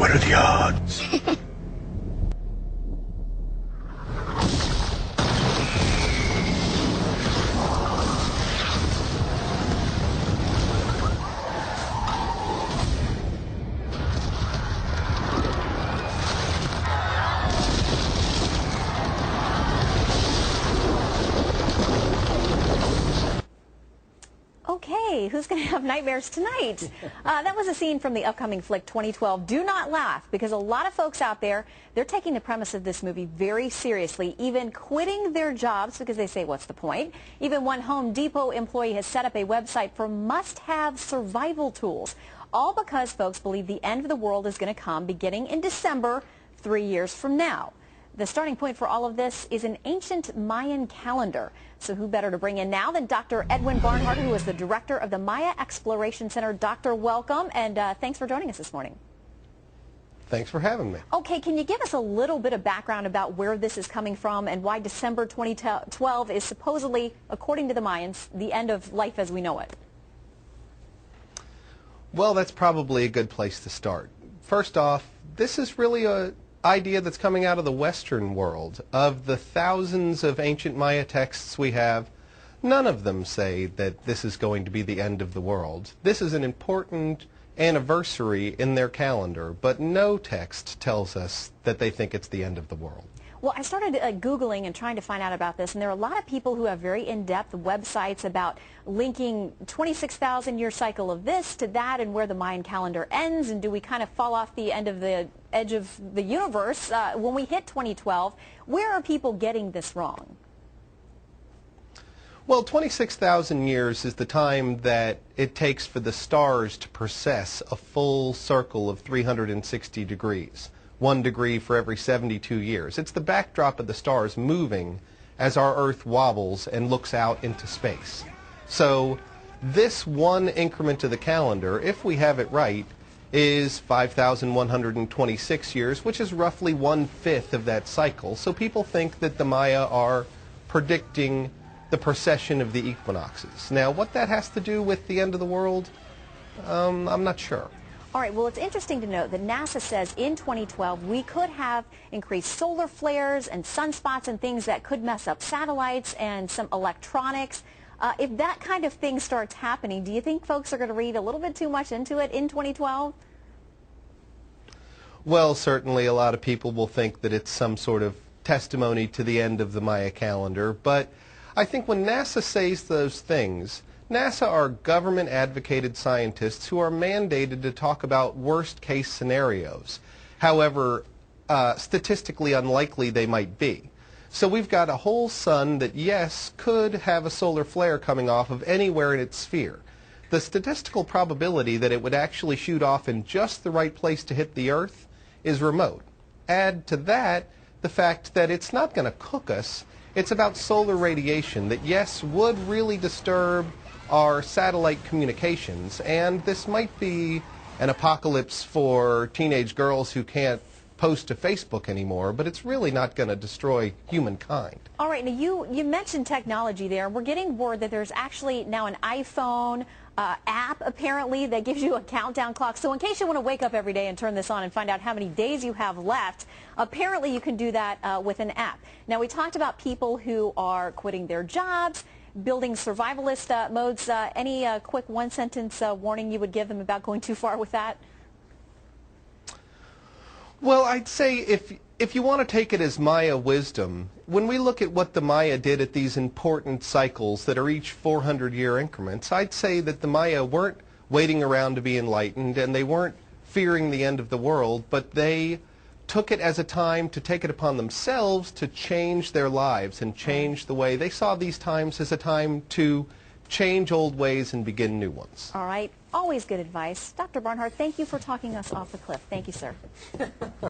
What are the odds? Okay, who's going to have nightmares tonight? That was a scene from the upcoming flick 2012. Do not laugh, because a lot of folks out there, they're taking the premise of this movie very seriously, even quitting their jobs because they say, what's the point? Even one Home Depot employee has set up a website for must-have survival tools, all because folks believe the end of the world is going to come beginning in December, 3 years from now. The starting point for all of this is an ancient Mayan calendar. So who better to bring in now than Dr. Edwin Barnhart, who is the director of the Maya Exploration Center. Doctor, welcome, and thanks for joining us this morning. Thanks for having me. Okay, can you give us a little bit of background about where this is coming from and why December 2012 is supposedly, according to the Mayans, the end of life as we know it? Well, that's probably a good place to start. First off, this is really a idea that's coming out of the Western world. Of the thousands of ancient Maya texts we have, none of them say that this is going to be the end of the world. This is an important anniversary in their calendar, but no text tells us that they think it's the end of the world. Well, I started Googling and trying to find out about this, and there are a lot of people who have very in-depth websites about linking 26,000-year cycle of this to that and where the Mayan calendar ends, and do we kind of fall off the end of the edge of the universe when we hit 2012? Where are people getting this wrong? Well, 26,000 years is the time that it takes for the stars to precess a full circle of 360 degrees. 1 degree for every 72 years. It's the backdrop of the stars moving as our Earth wobbles and looks out into space. So this one increment of the calendar, if we have it right, is 5,126 years, which is roughly 1/5 of that cycle. So people think that the Maya are predicting the precession of the equinoxes. Now, what that has to do with the end of the world, I'm not sure. All right, well, it's interesting to note that NASA says in 2012 we could have increased solar flares and sunspots and things that could mess up satellites and some electronics. If that kind of thing starts happening, do you think folks are going to read a little bit too much into it in 2012? Well, certainly a lot of people will think that it's some sort of testimony to the end of the Maya calendar, but I think when NASA says those things, NASA are government-advocated scientists who are mandated to talk about worst-case scenarios, however statistically unlikely they might be. So we've got a whole sun that, yes, could have a solar flare coming off of anywhere in its sphere. The statistical probability that it would actually shoot off in just the right place to hit the Earth is remote. Add to that the fact that it's not going to cook us. It's about solar radiation that, yes, would really disturb our satellite communications, and this might be an apocalypse for teenage girls who can't post to Facebook anymore, but it's really not going to destroy humankind. All right, now you mentioned technology there. We're getting word that there's actually now an iPhone app, apparently, that gives you a countdown clock. So in case you want to wake up every day and turn this on and find out how many days you have left, apparently you can do that with an app. Now, we talked about people who are quitting their jobs, building survivalist modes. Any quick one-sentence warning you would give them about going too far with that? Well, I'd say if you want to take it as Maya wisdom, when we look at what the Maya did at these important cycles that are each 400-year increments, I'd say that the Maya weren't waiting around to be enlightened, and they weren't fearing the end of the world, but they took it as a time to take it upon themselves to change their lives and change the way. They saw these times as a time to change old ways and begin new ones. All right. Always good advice. Dr. Barnhart, thank you for talking us off the cliff. Thank you, sir.